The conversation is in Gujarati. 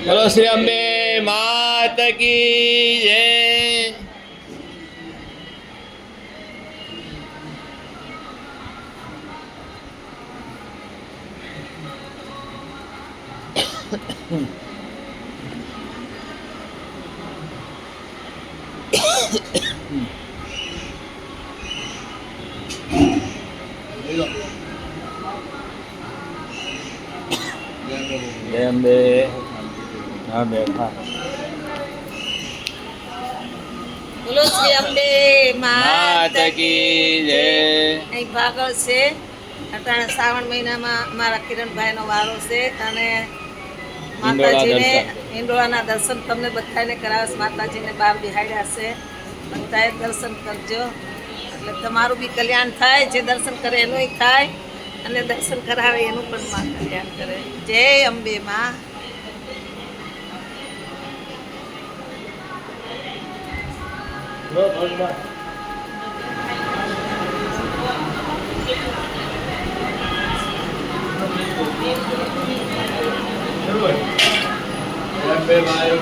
બોલો શ્રી અંબે માત કી જય. જય અંબે. હા બેઠા. બોલો શ્રી અંબે માત કી જય. અહીં ભાગળ છે. અટાણે શ્રાવણ મહિનામાં અમારા કિરણભાઈનો વારો છે અને માતાજીને ઈંડોળાના દર્શન તમને બધાને કરાવશે. માતાજીને બહાર બિહાડ્યા છે, બધાએ દર્શન કરજો એટલે તમારું બી કલ્યાણ થાય. જે દર્શન કરે એનું થાય અને દર્શન કરાવે એનું પણ માં કલ્યાણ કરે. જય અંબે માં. અંબે ભાઈ